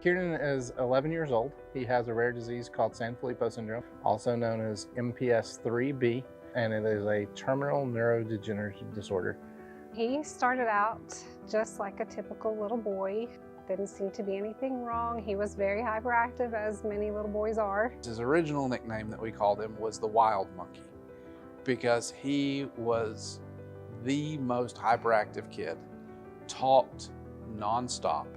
Kiernan is 11 years old. He has a rare disease called Sanfillipo Syndrome, also known as MPS IIIB, and it is a terminal neurodegenerative disorder. He started out just like a typical little boy. Didn't seem to be anything wrong. He was very hyperactive, as many little boys are. His original nickname that we called him was the Wild Monkey, because he was the most hyperactive kid, talked nonstop,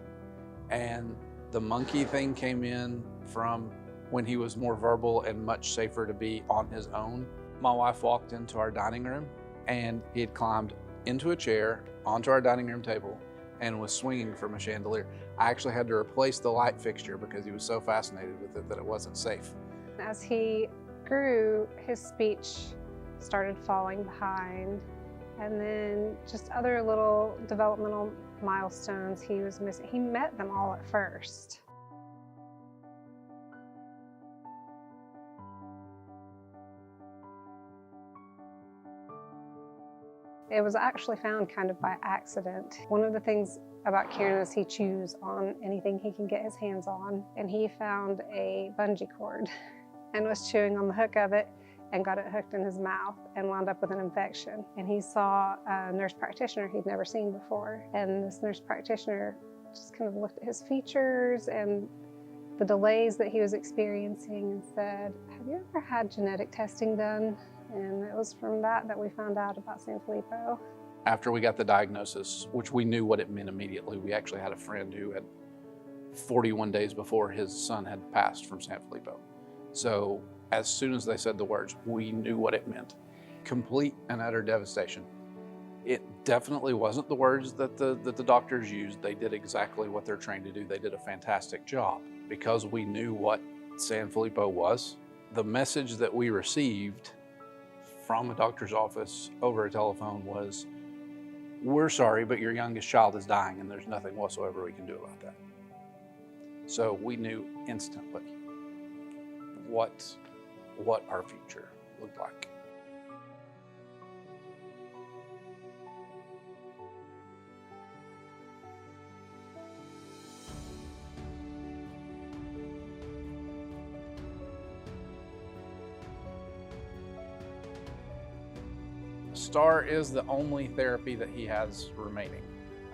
and the monkey thing came in from when he was more verbal and much safer to be on his own. My wife walked into our dining room and he had climbed into a chair onto our dining room table and was swinging from a chandelier. I actually had to replace the light fixture because he was so fascinated with it that it wasn't safe. As he grew, his speech started falling behind, and then just other little developmental milestones he was missing. He met them all at first. It was actually found kind of by accident. One of the things about Kiernan is he chews on anything he can get his hands on, and he found a bungee cord and was chewing on the hook of it and got it hooked in his mouth and wound up with an infection. And he saw a nurse practitioner he'd never seen before. And this nurse practitioner just kind of looked at his features and the delays that he was experiencing and said, "Have you ever had genetic testing done?" And it was from that we found out about Sanfillipo. After we got the diagnosis, which we knew what it meant immediately, we actually had a friend who had 41 days before his son had passed from Sanfillipo. So as soon as they said the words, we knew what it meant. Complete and utter devastation. It definitely wasn't the words that the doctors used. They did exactly what they're trained to do. They did a fantastic job. Because we knew what Sanfillipo was, the message that we received from a doctor's office over a telephone was, "We're sorry, but your youngest child is dying and there's nothing whatsoever we can do about that." So we knew instantly what our future looked like. STAR is the only therapy that he has remaining.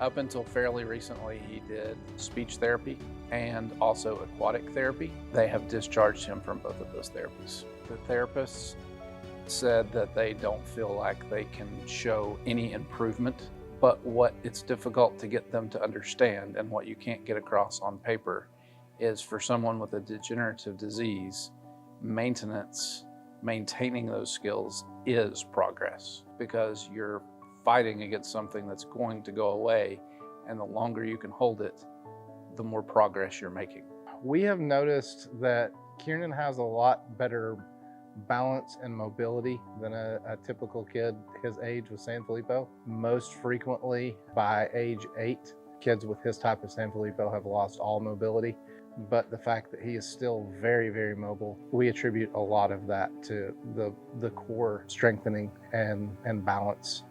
Up until fairly recently, he did speech therapy and also aquatic therapy. They have discharged him from both of those therapies. The therapists said that they don't feel like they can show any improvement, but what it's difficult to get them to understand and what you can't get across on paper is for someone with a degenerative disease, maintaining those skills is progress, because you're fighting against something that's going to go away, and the longer you can hold it, the more progress you're making. We have noticed that Kiernan has a lot better balance and mobility than a typical kid his age with Sanfillipo. Most frequently, by age 8, kids with his type of Sanfillipo have lost all mobility. But the fact that he is still very, very mobile, we attribute a lot of that to the core strengthening and balance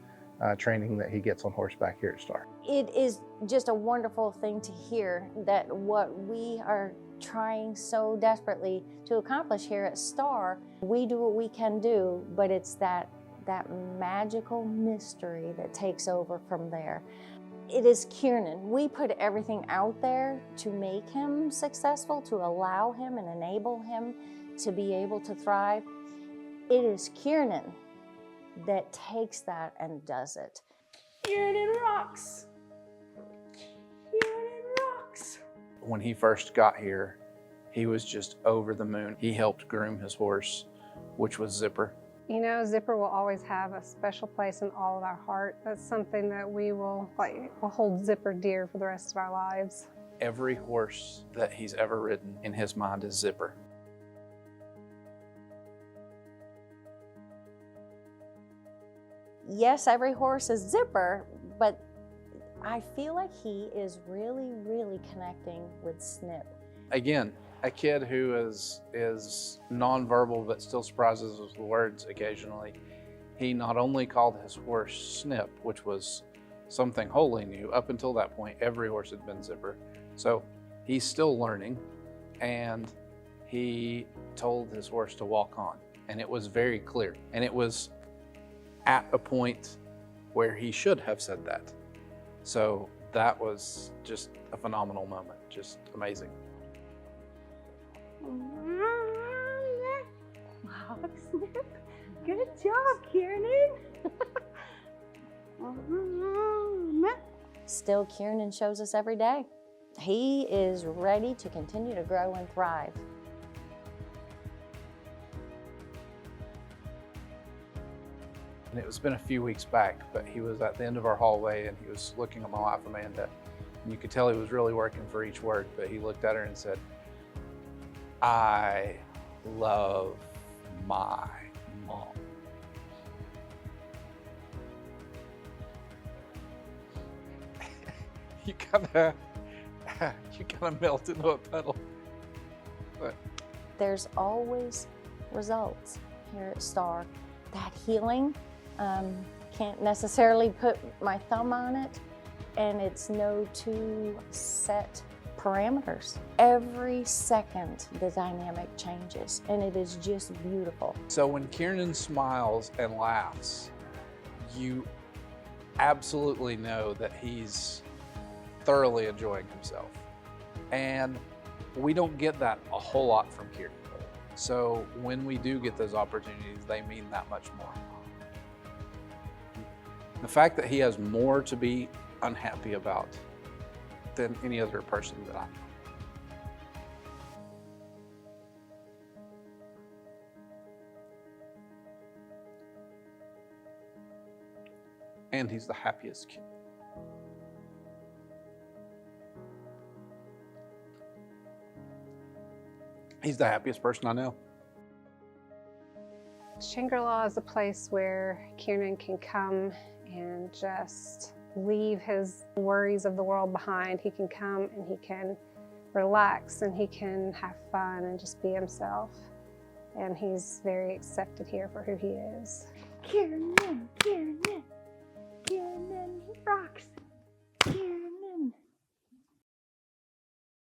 training that he gets on horseback here at STAR. It is just a wonderful thing to hear that what we are trying so desperately to accomplish here at STAR, we do what we can do, but it's that magical mystery that takes over from there. It is Kiernan. We put everything out there to make him successful, to allow him and enable him to be able to thrive. It is Kiernan that takes that and does it. Kiernan rocks. Kiernan rocks. When he first got here, he was just over the moon. He helped groom his horse, which was Zipper. You know, Zipper will always have a special place in all of our heart. That's something that we'll hold Zipper dear for the rest of our lives. Every horse that he's ever ridden in his mind is Zipper. Yes, every horse is Zipper, but I feel like he is really, really connecting with Snip. Again, a kid who is nonverbal but still surprises us with words occasionally. He not only called his horse Snip, which was something wholly new. Up until that point, every horse had been Zipper. So He's still learning, and he told his horse to walk on, and it was very clear. And it was at a point where he should have said that. So that was just a phenomenal moment, just amazing. Wow, Snip. Good job, Kiernan. Still, Kiernan shows us every day. He is ready to continue to grow and thrive. And it was been a few weeks back, but he was at the end of our hallway and he was looking at my wife, Amanda. And you could tell he was really working for each word, but he looked at her and said, "I love my mom." you kind of melt into a puddle. But There's always results here at STAR. That healing, can't necessarily put my thumb on it, and it's no two set parameters. Every second the dynamic changes, and it is just beautiful. so when Kiernan smiles and laughs, you absolutely know that he's thoroughly enjoying himself. And we don't get that a whole lot from Kiernan. So when we do get those opportunities, they mean that much more. The fact that he has more to be unhappy about than any other person that I know. And he's the happiest kid. He's the happiest person I know. Shangri-La is a place where Kiernan can come and just leave his worries of the world behind. He can come and he can relax and he can have fun and just be himself. And he's very accepted here for who he is. Kiernan, Kiernan, Kiernan rocks. Kiernan.